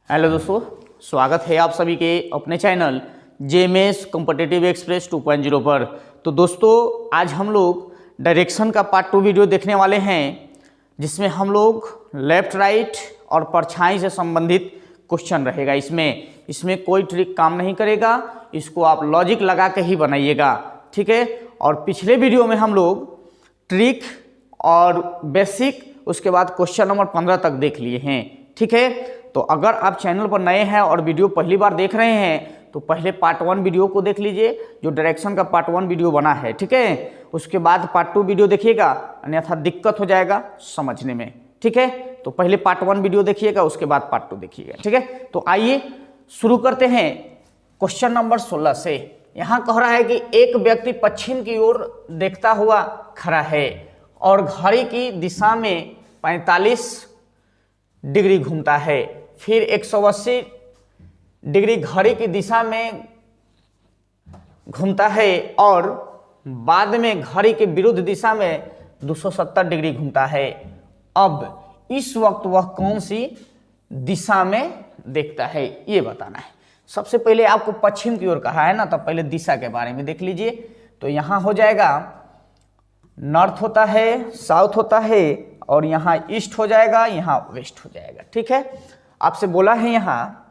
Hello दोस्तों, स्वागत है आप सभी के अपने चैनल जेएमएस कॉम्पिटिटिव एक्सप्रेस 2.0 पर। तो दोस्तों, आज हम लोग डायरेक्शन का पार्ट 2 वीडियो देखने वाले हैं, जिसमें हम लोग लेफ्ट राइट और परछाई से संबंधित क्वेश्चन रहेगा। इसमें कोई ट्रिक काम नहीं करेगा, इसको आप लॉजिक लगा के ही बनाइएगा, ठीक है। और पिछले वीडियो में हम लोग ट्रिक और बेसिक, उसके बाद क्वेश्चन नंबर 15 तक देख लिए हैं, ठीक है। तो अगर आप चैनल पर नए हैं और वीडियो पहली बार देख रहे हैं तो पहले पार्ट 1 वीडियो को देख लीजिए, जो डायरेक्शन का पार्ट 1 वीडियो बना है, ठीक है। उसके बाद पार्ट 2 वीडियो देखिएगा, अन्यथा दिक्कत हो जाएगा समझने में, ठीक है। तो पहले पार्ट 1 वीडियो देखिएगा, उसके बाद पार्ट 2 देखिएगा, ठीक है। तो आइए शुरू करते हैं क्वेश्चन नंबर 16 से। यहाँ कह रहा है कि एक व्यक्ति पश्चिम की ओर देखता हुआ खड़ा है और घड़ी की दिशा में 45 डिग्री घूमता है, फिर 180 डिग्री घड़ी की दिशा में घूमता है और बाद में घड़ी के विरुद्ध दिशा में 270 डिग्री घूमता है। अब इस वक्त वह कौन सी दिशा में देखता है, ये बताना है। सबसे पहले आपको पश्चिम की ओर कहा है ना, तो पहले दिशा के बारे में देख लीजिए। तो यहाँ हो जाएगा नॉर्थ होता है, साउथ होता है, और यहाँ ईस्ट हो जाएगा, यहाँ वेस्ट हो जाएगा, ठीक है। आपसे बोला है यहाँ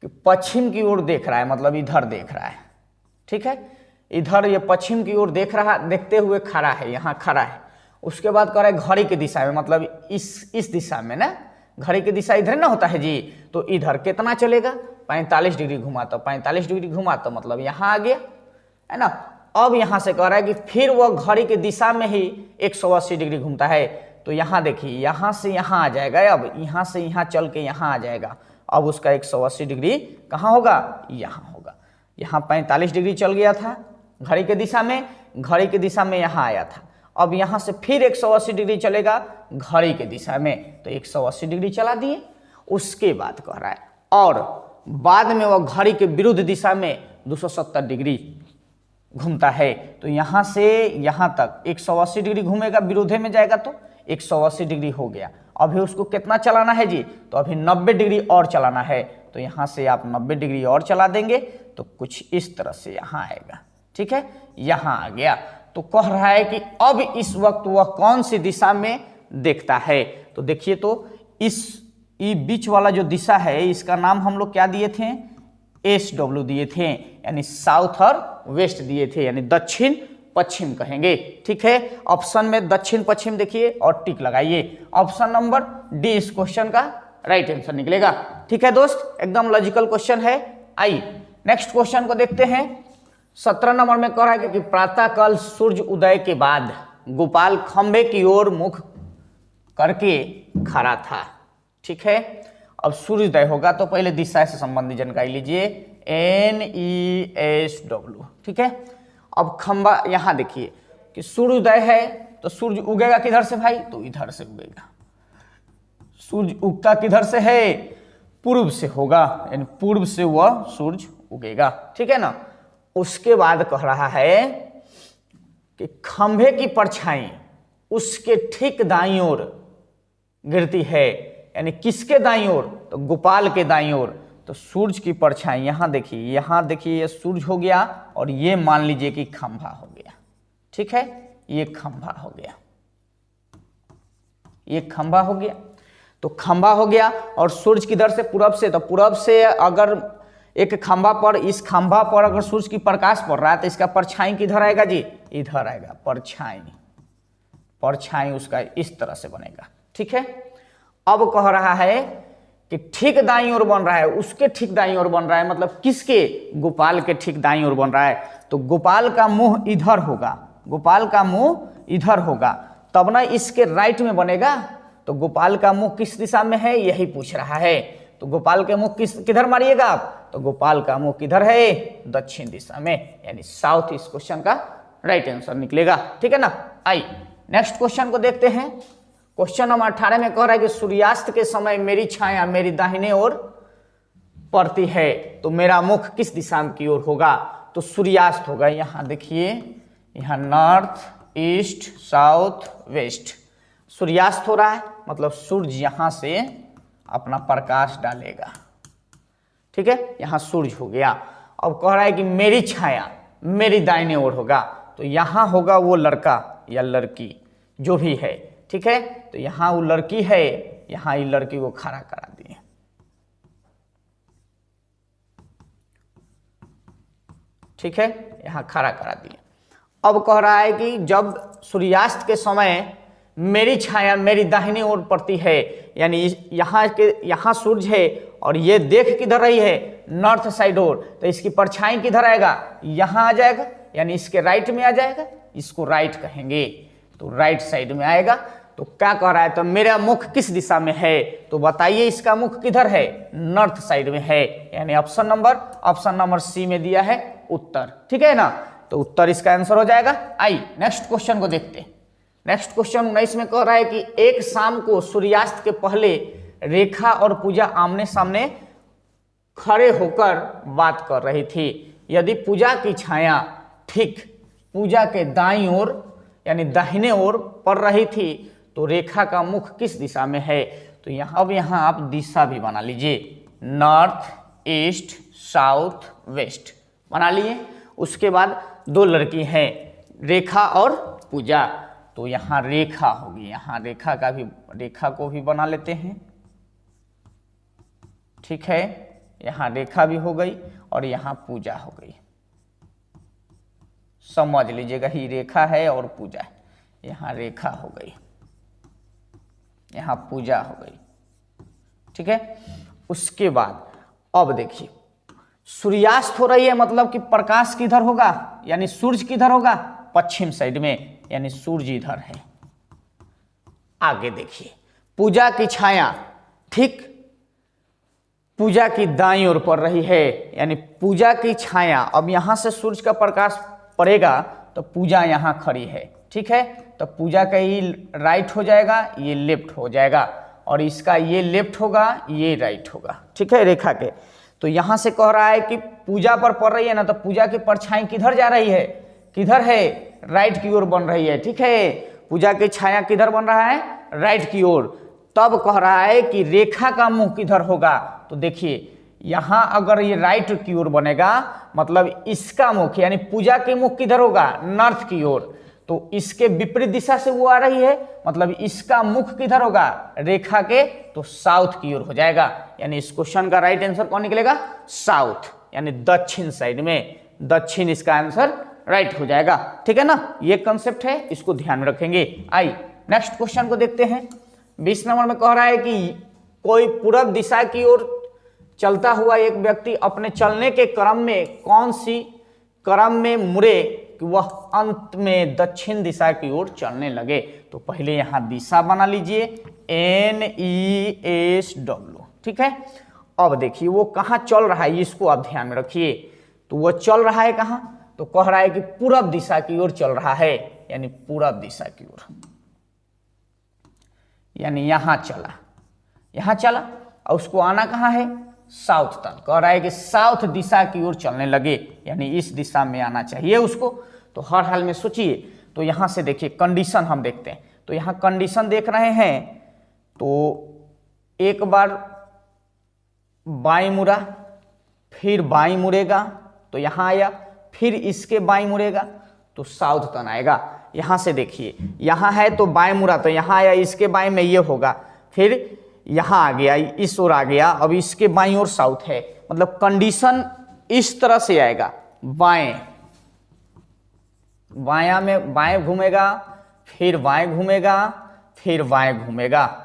कि पश्चिम की ओर देख रहा है, मतलब इधर देख रहा है, ठीक है। इधर ये पश्चिम की ओर देख रहा, देखते हुए खड़ा है, यहाँ खड़ा है। उसके बाद कह रहा है घड़ी की दिशा में, मतलब इस दिशा में ना, घड़ी की दिशा इधर ना होता है जी। तो इधर कितना चलेगा, 45 डिग्री घुमा, तो 45 डिग्री घुमा तो मतलब यहाँ आ गया, है ना। अब यहाँ से कह रहा है कि फिर वह घड़ी की दिशा में ही 180 डिग्री घूमता है। तो यहाँ देखिए, यहाँ से यहाँ आ जाएगा, अब यहाँ से यहाँ चल के यहाँ आ जाएगा। अब उसका 180 डिग्री कहाँ होगा, यहाँ होगा। यहाँ 45 डिग्री चल गया था घड़ी के दिशा में, घड़ी की दिशा में यहाँ आया था। अब यहाँ से फिर 180 डिग्री चलेगा घड़ी के दिशा में, तो 180 डिग्री चला दिए। उसके बाद कह रहा है और बाद में वह घड़ी के विरुद्ध दिशा में 270 डिग्री घूमता है। तो यहाँ से यहाँ तक 180 डिग्री घूमेगा, विरोधे में जाएगा तो 180 डिग्री हो गया। अभी उसको कितना चलाना है जी, तो अभी 90 डिग्री और चलाना है। तो यहाँ से आप 90 डिग्री और चला देंगे तो कुछ इस तरह से यहाँ आएगा, ठीक है। यहाँ आ गया। तो कह रहा है कि अब इस वक्त वह कौन सी दिशा में देखता है। तो देखिए, तो ये बीच वाला जो दिशा है, इसका नाम हम लोग क्या दिए थे, SW दिए थे, यानी साउथ और वेस्ट दिए थे, यानी दक्षिण पश्चिम कहेंगे, ठीक है। ऑप्शन में दक्षिण पश्चिम देखिए और टिक लगाइए। ऑप्शन नंबर डी इस क्वेश्चन का राइट आंसर निकलेगा, ठीक है दोस्त, एकदम लॉजिकल क्वेश्चन है। आइए नेक्स्ट क्वेश्चन को देखते हैं। 17 नंबर में कह रहा है कि प्रातःकाल सूर्य उदय के बाद गोपाल खंभे की ओर मुख करके खड़ा था, ठीक है। अब सूर्योदय होगा तो पहले दिशा से संबंधित जानकारी लीजिए, NESW, ठीक है। अब खंबा, यहाँ देखिए कि सूर्योदय है तो सूर्य उगेगा किधर से भाई, तो इधर से उगेगा। सूर्य उगता किधर से है, पूर्व से होगा, यानी पूर्व से वह सूर्य उगेगा, ठीक है ना। उसके बाद कह रहा है कि खंभे की परछाई उसके ठीक दाईं ओर गिरती है, यानी किसके दाईं ओर, तो गोपाल के दाईं ओर। तो सूर्य की परछाई यहाँ देखिए, ये सूर्य हो गया और ये मान लीजिए कि खंभा हो गया, ठीक है। ये खंभा हो गया, ये खंभा हो गया। तो खंभा हो गया और सूर्य किधर से, पूरब से। तो पूरब से अगर एक खंभा पर, इस खंभा पर अगर सूर्य की प्रकाश पड़ रहा है तो इसका परछाई किधर आएगा जी, इधर आएगा। परछाई उसका इस तरह से बनेगा, ठीक है। अब कह रहा है कि ठीक दाईं ओर बन रहा है, उसके ठीक दाईं ओर बन रहा है, मतलब किसके, गोपाल के ठीक दाईं ओर बन रहा है। तो गोपाल का मुंह इधर होगा, गोपाल का मुंह इधर होगा, तब ना इसके राइट में बनेगा। तो गोपाल का मुंह किस दिशा में है, यही पूछ रहा है। तो गोपाल के मुंह किधर मारिएगा आप, तो गोपाल का मुंह किधर है, दक्षिण दिशा में, यानी साउथ इस क्वेश्चन का राइट आंसर निकलेगा, ठीक है ना। आइए नेक्स्ट क्वेश्चन को देखते हैं। क्वेश्चन नंबर 18 में कह रहा है कि सूर्यास्त के समय मेरी छाया मेरी दाहिने ओर पड़ती है, तो मेरा मुख किस दिशा की ओर होगा, तो सूर्यास्त होगा। यहाँ देखिए, यहाँ नॉर्थ, ईस्ट, साउथ, वेस्ट, सूर्यास्त हो रहा है, मतलब सूर्य यहाँ से अपना प्रकाश डालेगा। ठीक है, यहाँ सूरज हो गया। अब कह रहा है कि मेरी छाया मेरी दाहिने ओर होगा, तो यहाँ होगा वो लड़का या लड़की जो भी है। ठीक है, तो यहाँ वो लड़की है, यहाँ ये लड़की को खड़ा करा दिए। ठीक है, यहाँ खड़ा करा दिए। अब कह रहा है कि जब सूर्यास्त के समय मेरी छाया मेरी दाहिनी ओर पड़ती है, यानी यहाँ सूरज है और ये देख किधर रही है, नॉर्थ साइड ओर, तो इसकी परछाई किधर आएगा, यहाँ आ जाएगा, यानी इसके राइट में आ जाएगा, इसको राइट कहेंगे, तो राइट साइड में आएगा। तो क्या कह रहा है, तो मेरा मुख किस दिशा में है, तो बताइए इसका मुख किधर है, नॉर्थ साइड में है, यानी ऑप्शन नंबर सी में दिया है उत्तर। ठीक है ना, तो उत्तर इसका आंसर हो जाएगा। आई नेक्स्ट क्वेश्चन को देखते हैं। नेक्स्ट क्वेश्चन 19 में कह रहा है कि एक शाम को सूर्यास्त के पहले रेखा और पूजा आमने सामने खड़े होकर बात कर रही थी। यदि पूजा की छाया ठीक पूजा के दाईं ओर यानी दाहिने ओर पड़ रही थी तो रेखा का मुख किस दिशा में है। तो यहाँ आप दिशा भी बना लीजिए, नॉर्थ, ईस्ट, साउथ, वेस्ट बना लिए। उसके बाद दो लड़की हैं, रेखा और पूजा, तो यहाँ रेखा होगी, यहाँ रेखा को भी बना लेते हैं। ठीक है, यहाँ रेखा भी हो गई और यहाँ पूजा हो गई। समझ लीजिएगा, ही रेखा है और पूजा है, यहाँ रेखा हो गई, यहाँ पूजा हो गई। ठीक है, उसके बाद अब देखिए सूर्यास्त हो रही है, मतलब कि प्रकाश किधर होगा, यानी सूरज किधर होगा, पश्चिम साइड में, यानी सूरज इधर है। आगे देखिए पूजा की छाया ठीक पूजा की दाईं ओर पड़ रही है, यानी पूजा की छाया, अब यहां से सूरज का प्रकाश पड़ेगा तो पूजा यहाँ खड़ी है। ठीक है, तो पूजा का ये राइट हो जाएगा, ये लेफ्ट हो जाएगा, और इसका ये लेफ्ट होगा, ये राइट होगा। ठीक है, रेखा के। तो यहाँ से कह रहा है कि पूजा पर पड़ रही है ना, तो पूजा की परछाई किधर जा रही है, किधर है, राइट की ओर बन रही है। ठीक है, पूजा की छाया किधर बन रहा है, राइट की ओर। तब कह रहा है कि रेखा का मुंह किधर होगा, तो देखिए यहाँ अगर ये राइट की ओर बनेगा मतलब इसका मुख यानी पूजा के मुख किधर होगा, नॉर्थ की ओर, तो इसके विपरीत दिशा से वो आ रही है, मतलब इसका मुख किधर होगा, रेखा के, तो साउथ की ओर हो जाएगा। यानी इस क्वेश्चन का राइट आंसर कौन निकलेगा, साउथ, यानी दक्षिण साइड में, दक्षिण इसका आंसर राइट हो जाएगा। ठीक है ना, ये कंसेप्ट है, इसको ध्यान में रखेंगे। आई नेक्स्ट क्वेश्चन को देखते हैं। 20 नंबर में कह रहा है कि कोई पूरब दिशा की ओर चलता हुआ एक व्यक्ति अपने चलने के क्रम में कौन सी क्रम में मुड़े कि वह अंत में दक्षिण दिशा की ओर चलने लगे। तो पहले यहाँ दिशा बना लीजिए, NESW। ठीक है, अब देखिए वो कहाँ चल रहा है, इसको आप ध्यान में रखिए। तो वो चल रहा है कहाँ, तो कह रहा है कि पूरब दिशा की ओर चल रहा है, यानी पूरब दिशा की ओर, यानी यहाँ चला और उसको आना कहाँ है, साउथ तक। कह रहा है कि साउथ दिशा की ओर चलने लगे, यानी इस दिशा में आना चाहिए उसको। तो हर हाल में सोचिए। तो यहाँ से देखिए कंडीशन हम देखते हैं, तो यहाँ कंडीशन देख रहे हैं, तो एक बार बाईं मुड़ा, फिर बाईं मुड़ेगा तो यहाँ आया, फिर इसके बाईं मुड़ेगा तो साउथ तक आएगा। यहाँ से देखिए, यहाँ है तो बाएं मुड़ा तो यहाँ आया, इसके बाएं में ये होगा, फिर यहाँ आ गया, इस ओर आ गया, अब इसके बाईं ओर साउथ है, मतलब कंडीशन इस तरह से आएगा, बायां में बाएं घूमेगा, फिर बाएं घूमेगा, फिर बाएं घूमेगा,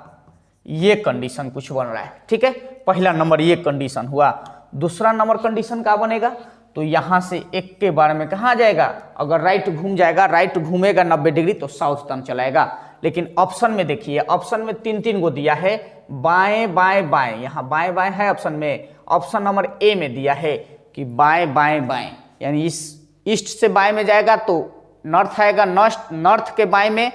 ये कंडीशन कुछ बन रहा है। ठीक है, पहला नंबर ये कंडीशन हुआ। दूसरा नंबर कंडीशन क्या बनेगा, तो यहाँ से एक के बारे में कहाँ जाएगा, अगर राइट घूम जाएगा, राइट घूमेगा 90 डिग्री तो साउथ तक चलाएगा। लेकिन ऑप्शन में देखिए, ऑप्शन में 3 गो दिया है, बाएं बाएं बाएं, यहाँ बाएं बाएं है ऑप्शन में। ऑप्शन नंबर ए में दिया है कि बाएं बाएं बाएं, यानी इस ईस्ट से बाएं में जाएगा तो नॉर्थ आएगा, नॉर्थ के बाएं में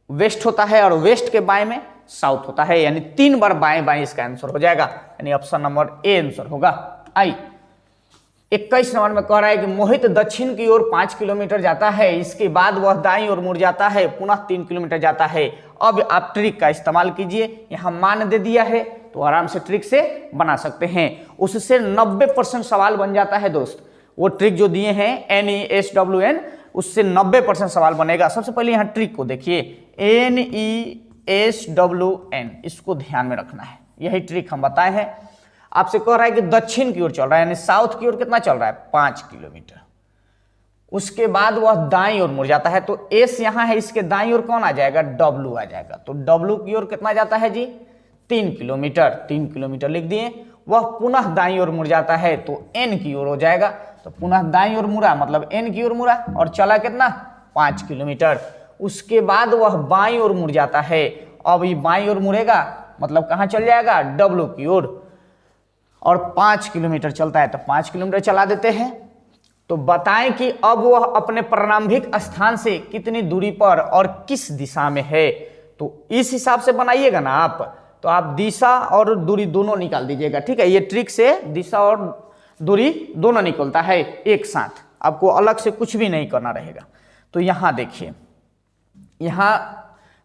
वेस्ट होता है और वेस्ट के बाएं में साउथ होता है, यानी 3 बार बाएं बाएं इसका आंसर हो जाएगा, यानी ऑप्शन नंबर ए आंसर होगा। आई 21 नंबर में कह रहा है कि मोहित दक्षिण की ओर 5 किलोमीटर जाता है, इसके बाद वह दाईं ओर मुड़ जाता है, पुनः 3 किलोमीटर जाता है। अब आप ट्रिक का इस्तेमाल कीजिए, यहाँ मान दे दिया है तो आराम से ट्रिक से बना सकते हैं। उससे 90% सवाल बन जाता है दोस्त। वो ट्रिक जो दिए हैं NESWN, उससे 90% सवाल बनेगा। सबसे पहले यहाँ ट्रिक को देखिए, NESWN, इसको ध्यान में रखना है। यही ट्रिक हम बताए हैं। आपसे कह रहा है कि दक्षिण की ओर चल रहा है, यानी साउथ की ओर कितना चल रहा है, 5 किलोमीटर। उसके बाद वह दाईं ओर मुड़ जाता है, तो एस यहाँ है, इसके दाईं ओर कौन आ जाएगा, डब्लू आ जाएगा। तो डब्लू की ओर कितना जाता है जी, 3 किलोमीटर। 3 किलोमीटर लिख दिए। वह पुनः दाईं ओर मुड़ जाता है, तो एन की ओर हो जाएगा। तो पुनः दाईं ओर मुड़ा मतलब एन की ओर मुड़ा, और चला कितना, 5 किलोमीटर। उसके बाद वह बाईं ओर मुड़ जाता है। अब ये बाईं ओर मुड़ेगा मतलब कहाँ चल जाएगा, डब्लू की ओर, और 5 किलोमीटर चलता है, तो 5 किलोमीटर चला देते हैं। तो बताएं कि अब वह अपने प्रारंभिक स्थान से कितनी दूरी पर और किस दिशा में है। तो इस हिसाब से बनाइएगा ना आप, तो आप दिशा और दूरी दोनों निकाल दीजिएगा। ठीक है, ये ट्रिक से दिशा और दूरी दोनों निकलता है एक साथ, आपको अलग से कुछ भी नहीं करना रहेगा। तो यहाँ देखिए, यहाँ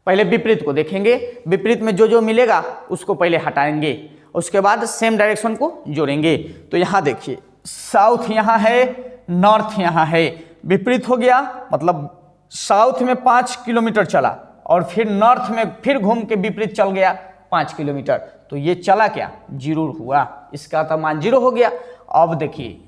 पहले विपरीत को देखेंगे। विपरीत में जो जो मिलेगा उसको पहले हटाएंगे, उसके बाद सेम डायरेक्शन को जोड़ेंगे। तो यहाँ देखिए, साउथ यहाँ है, नॉर्थ यहाँ है। विपरीत हो गया मतलब साउथ में 5 किलोमीटर चला और फिर नॉर्थ में फिर घूम के विपरीत चल गया 5 किलोमीटर। तो ये चला क्या, 0 हुआ, इसका तो मान 0 हो गया। अब देखिए,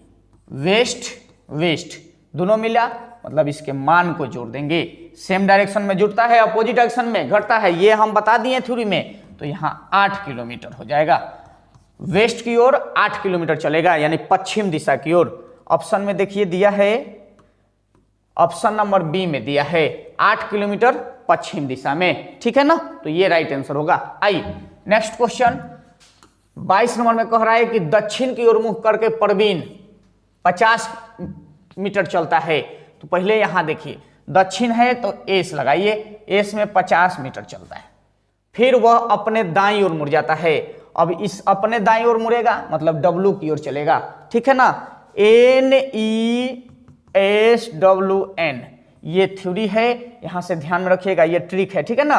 वेस्ट वेस्ट दोनों मिला मतलब इसके मान को जोड़ देंगे। सेम डायरेक्शन में जुड़ता है, अपोजिट डायरेक्शन में घटता है, ये हम बता दिए थ्योरी में। तो यहाँ 8 किलोमीटर हो जाएगा। वेस्ट की ओर 8 किलोमीटर चलेगा, यानी पश्चिम दिशा की ओर। ऑप्शन में देखिए दिया है, ऑप्शन नंबर बी में दिया है 8 किलोमीटर पश्चिम दिशा में। ठीक है ना, तो ये राइट आंसर होगा। आइए नेक्स्ट क्वेश्चन 22 नंबर में कह रहा है कि दक्षिण की ओर मुख करके परवीन 50 मीटर चलता है। तो पहले यहां देखिए, दक्षिण है तो एस लगाइए, एस में 50 मीटर चलता है। फिर वह अपने दाईं ओर मुड़ जाता है। अब इस अपने दाईं ओर मुड़ेगा मतलब डब्लू की ओर चलेगा। ठीक है ना, NESWN ये थ्योरी है, यहां से ध्यान में रखिएगा, ये ट्रिक है। ठीक है ना।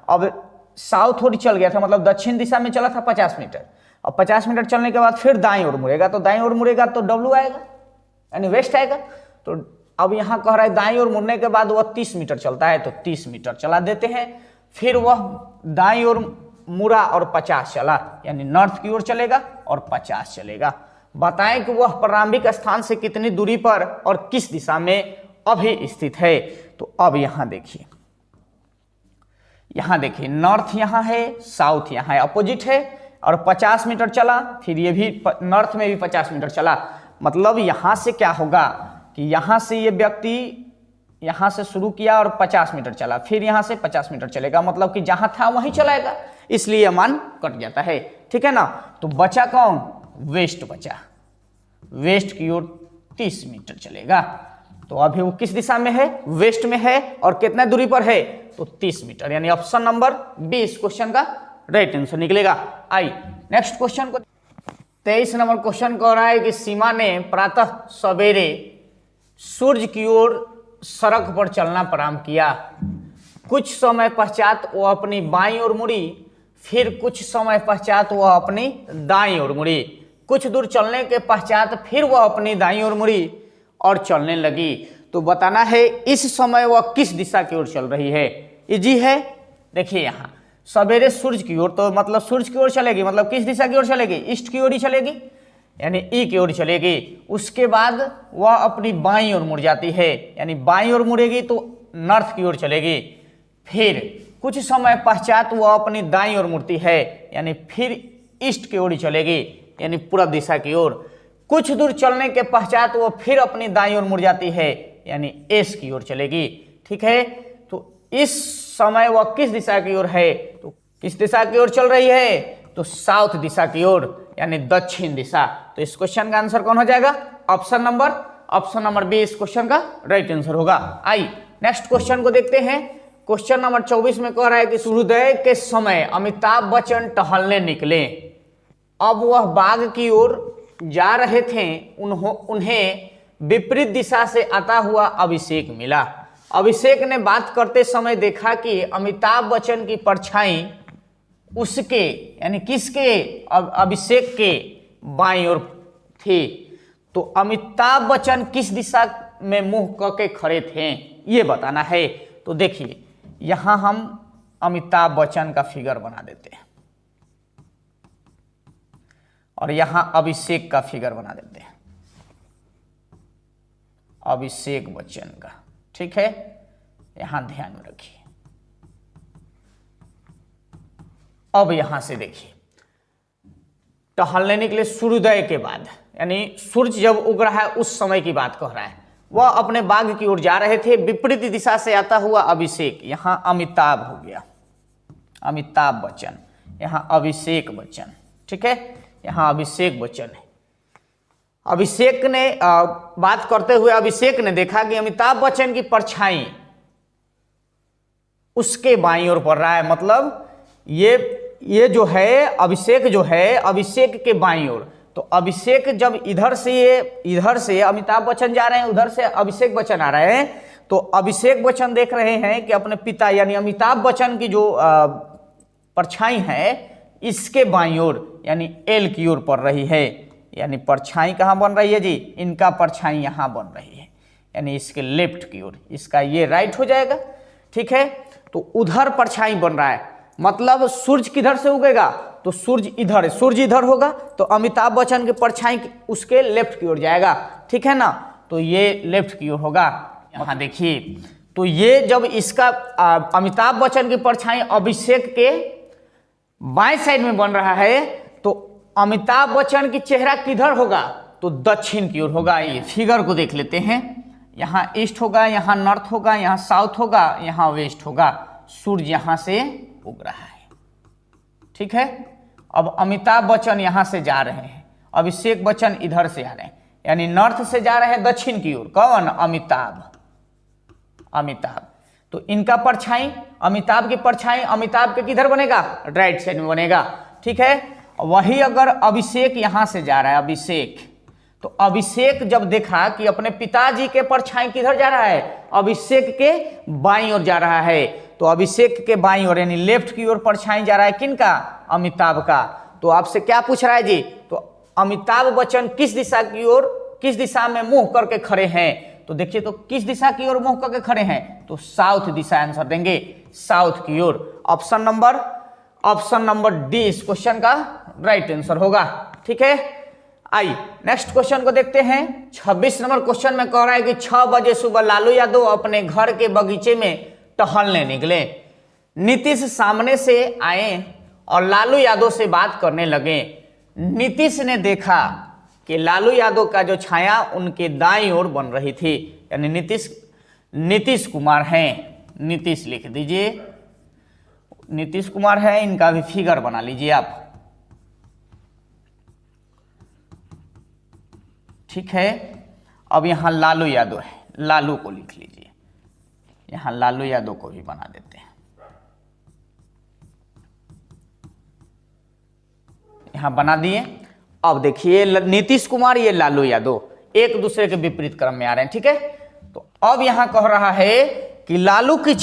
अब साउथ ओर चल गया था मतलब दक्षिण दिशा में चला था 50 मीटर। अब 50 मीटर चलने के बाद फिर दाईं ओर मुड़ेगा, तो दाईं ओर मुड़ेगा तो डब्लू आएगा, यानी वेस्ट आएगा। तो अब यहाँ कह रहा है दाईं ओर मुड़ने के बाद वह 30 मीटर चलता है, तो 30 मीटर चला देते हैं। फिर वह दाईं ओर मुड़ा और 50 चला, यानी नॉर्थ की ओर चलेगा और 50 चलेगा। बताएं कि वह प्रारंभिक स्थान से कितनी दूरी पर और किस दिशा में अभी स्थित है। तो अब यहाँ देखिए, नॉर्थ यहाँ है, साउथ यहाँ है, अपोजिट है, और 50 मीटर चला। फिर ये भी नॉर्थ में भी 50 मीटर चला। मतलब यहाँ से क्या होगा कि यहाँ से ये व्यक्ति यहाँ से शुरू किया और 50 मीटर चला, फिर यहाँ से 50 मीटर चलेगा, मतलब कि जहाँ था वहीं चलाएगा, इसलिए मान कट जाता है। ठीक है ना। तो बचा कौन, वेस्ट बचा। वेस्ट की ओर 30 मीटर चलेगा। तो अभी वो किस दिशा में है, वेस्ट में है, और कितना दूरी पर है, तो 30 मीटर, यानी ऑप्शन नंबर बी इस क्वेश्चन का राइट आंसर निकलेगा। आई नेक्स्ट क्वेश्चन को 23 नंबर क्वेश्चन कह रहा है कि सीमा ने प्रातः सवेरे सूर्य की ओर सड़क पर चलना प्रारंभ किया। कुछ समय पश्चात वह अपनी बाईं ओर मुड़ी, फिर कुछ समय पश्चात वह अपनी दाईं ओर मुड़ी। कुछ दूर चलने के पश्चात फिर वह अपनी दाईं ओर मुड़ी और चलने लगी। तो बताना है इस समय वह किस दिशा की ओर चल रही है। इजी है, देखिए यहाँ सवेरे सूर्य की ओर, तो मतलब सूर्य की ओर चलेगी, मतलब किस दिशा की ओर चलेगी, ईस्ट की ओर ही चलेगी, यानी ई की ओर चलेगी। उसके बाद वह अपनी बाईं ओर मुड़ जाती है, यानी बाईं ओर मुड़ेगी तो नॉर्थ की ओर चलेगी। फिर कुछ समय पश्चात वह अपनी दाईं ओर मुड़ती है, यानी फिर ईस्ट की ओर ही चलेगी, यानी पूर्व दिशा की ओर। कुछ दूर चलने के पश्चात वो फिर अपनी दाईं ओर मुड़ जाती है, यानी एस की ओर चलेगी। ठीक है, तो इस समय वह किस दिशा की ओर है, तो किस दिशा की ओर चल रही है, तो साउथ दिशा की ओर, यानी दक्षिण दिशा। तो इस क्वेश्चन का आंसर कौन हो जाएगा, ऑप्शन नंबर बी इस क्वेश्चन का राइट आंसर होगा। आई नेक्स्ट क्वेश्चन को देखते हैं। क्वेश्चन नंबर 24 में कह रहा है कि सूर्योदय के समय अमिताभ बच्चन टहलने निकले। अब वह बाग की ओर जा रहे थे। उन्हें विपरीत दिशा से आता हुआ अभिषेक मिला। अभिषेक ने बात करते समय देखा कि अमिताभ बच्चन की परछाई उसके यानी किसके, अभिषेक के बाईं ओर थे। तो अमिताभ बच्चन किस दिशा में मुंह करके खड़े थे ये बताना है। तो देखिए यहां हम अमिताभ बच्चन का फिगर बना देते हैं और यहां अभिषेक का फिगर बना देते हैं, अभिषेक बच्चन का। ठीक है, यहां ध्यान में रखिए। अब यहां से देखिए, टहलने निकले सूर्योदय के बाद, यानी सूर्य जब उग रहा है उस समय की बात कह रहा है। वह अपने बाग की ओर जा रहे थे, विपरीत दिशा से आता हुआ अभिषेक, यहां अमिताभ हो गया, अमिताभ बच्चन, यहां अभिषेक बच्चन। ठीक है, यहां अभिषेक बच्चन है। अभिषेक ने बात करते हुए अभिषेक ने देखा कि अमिताभ बच्चन की परछाई उसके बाईं ओर पड़ रहा है। मतलब ये जो है अभिषेक, जो है अभिषेक के बाईं ओर। तो अभिषेक जब इधर से अमिताभ बच्चन जा रहे हैं, उधर से अभिषेक बच्चन आ रहे हैं, तो अभिषेक बच्चन देख रहे हैं कि अपने पिता यानी अमिताभ बच्चन की जो परछाई है इसके बाईं ओर यानी एल की ओर पड़ रही है। यानी परछाई कहाँ बन रही है जी, इनका परछाई यहाँ बन रही है, यानी इसके लेफ्ट की ओर, इसका ये राइट हो जाएगा। ठीक है, तो उधर परछाई बन रहा है, मतलब सूर्य किधर से उगेगा, तो सूर्य इधर है, सूर्य इधर होगा तो अमिताभ बच्चन की परछाई उसके लेफ्ट की ओर जाएगा। ठीक है ना, तो ये लेफ्ट की ओर होगा। यहाँ देखिए, तो ये जब इसका अमिताभ बच्चन की परछाई अभिषेक के बाएं साइड में बन रहा है, तो अमिताभ बच्चन की चेहरा किधर होगा, तो दक्षिण की ओर होगा। ये फिगर को देख लेते हैं, यहाँ ईस्ट होगा, यहाँ नॉर्थ होगा, यहाँ साउथ होगा, यहाँ वेस्ट होगा। सूर्य यहाँ से उग रहा है। ठीक है, अब अमिताभ बच्चन यहाँ से जा रहे हैं, अभिषेक बच्चन इधर से आ रहे हैं, यानी नॉर्थ से जा रहे हैं दक्षिण की ओर। कौन, अमिताभ। तो इनका परछाई, अमिताभ की परछाई अमिताभ के किधर बनेगा, राइट साइड में बनेगा। ठीक है, वही अगर अभिषेक यहाँ से जा रहा है, अभिषेक, तो अभिषेक जब देखा कि अपने पिताजी के परछाई किधर जा रहा है, अभिषेक के बाईं ओर जा रहा है, तो अभिषेक के बाईं ओर यानी लेफ्ट की ओर परछाई जा रहा है, किनका, अमिताभ का। तो आपसे क्या पूछ रहा है जी, तो अमिताभ बच्चन किस दिशा की ओर, किस दिशा में मुंह करके खड़े हैं। तो देखिए, तो किस दिशा की ओर मुंह करके खड़े हैं, तो साउथ दिशा आंसर देंगे, साउथ की ओर। ऑप्शन नंबर डी इस क्वेश्चन का राइट आंसर होगा। ठीक है, आइए नेक्स्ट क्वेश्चन को देखते हैं। 26 नंबर क्वेश्चन में कह रहा है कि 6 बजे सुबह लालू यादव अपने घर के बगीचे में टहलने निकले। नीतीश सामने से आए और लालू यादव से बात करने लगे। नीतीश ने देखा कि लालू यादव का जो छाया उनके दाईं ओर बन रही थी, यानी नीतीश कुमार हैं, नीतीश लिख दीजिए, नीतीश कुमार है, इनका भी फिगर बना लीजिए आप। ठीक है, अब यहां लालू यादव है, लालू को लिख लीजिए, यहां लालू यादव को भी बना देते हैं, यहां बना दिए। अब देखिए नीतीश कुमार, ये लालू यादव एक दूसरे के विपरीत क्रम में आ रहे हैं। ठीक है, तो अब यहां कह रहा है कि लालू की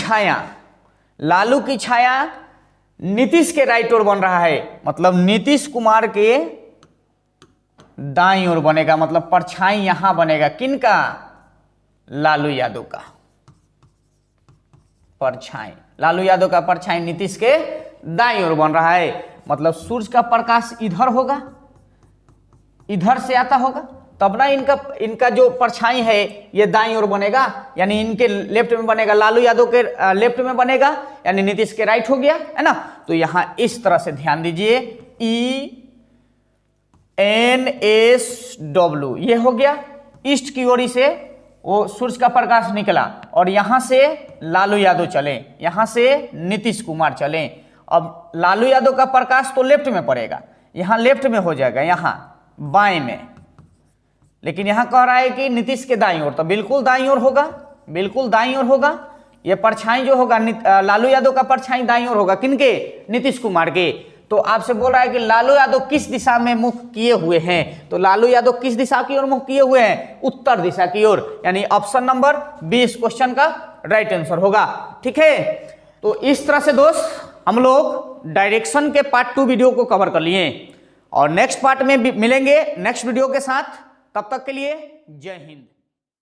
छाया नीतीश के राइट ओर बन रहा है, मतलब नीतीश कुमार के दाईं ओर बनेगा, मतलब परछाई यहां बनेगा, किनका, लालू यादव का परछाई, लालू यादव का परछाई नीतीश के दाईं ओर बन रहा है। मतलब सूर्य का प्रकाश इधर होगा, इधर से आता होगा, तब ना इनका जो परछाई है ये दाईं ओर बनेगा, यानी इनके लेफ्ट में बनेगा, लालू यादव के लेफ्ट में बनेगा, यानी नीतीश के राइट हो गया, है ना। तो यहां इस तरह से ध्यान दीजिए, ENSW ये हो गया, ईस्ट की ओर से वो सूर्य का प्रकाश निकला और यहां से लालू यादव चले, यहां से नीतीश कुमार चले। अब लालू यादव का प्रकाश तो लेफ्ट में पड़ेगा, यहां लेफ्ट में हो जाएगा, यहां बाएं में, लेकिन यहां कह रहा है कि नीतीश के दाईं ओर, तो बिल्कुल दाईं ओर होगा, बिल्कुल दाईं ओर होगा। ये परछाई जो होगा लालू यादव का परछाई दाईं ओर होगा, किनके, नीतीश कुमार के। तो आपसे बोल रहा है कि लालू यादव किस दिशा में मुख किए हुए हैं, तो लालू यादव किस दिशा की ओर मुख किए हुए हैं, उत्तर दिशा की ओर, यानी ऑप्शन नंबर बी इस क्वेश्चन का राइट आंसर होगा। ठीक है, तो इस तरह से दोस्त हम लोग डायरेक्शन के पार्ट 2 वीडियो को कवर कर लिए और नेक्स्ट पार्ट में मिलेंगे नेक्स्ट वीडियो के साथ। तब तक के लिए जय हिंद।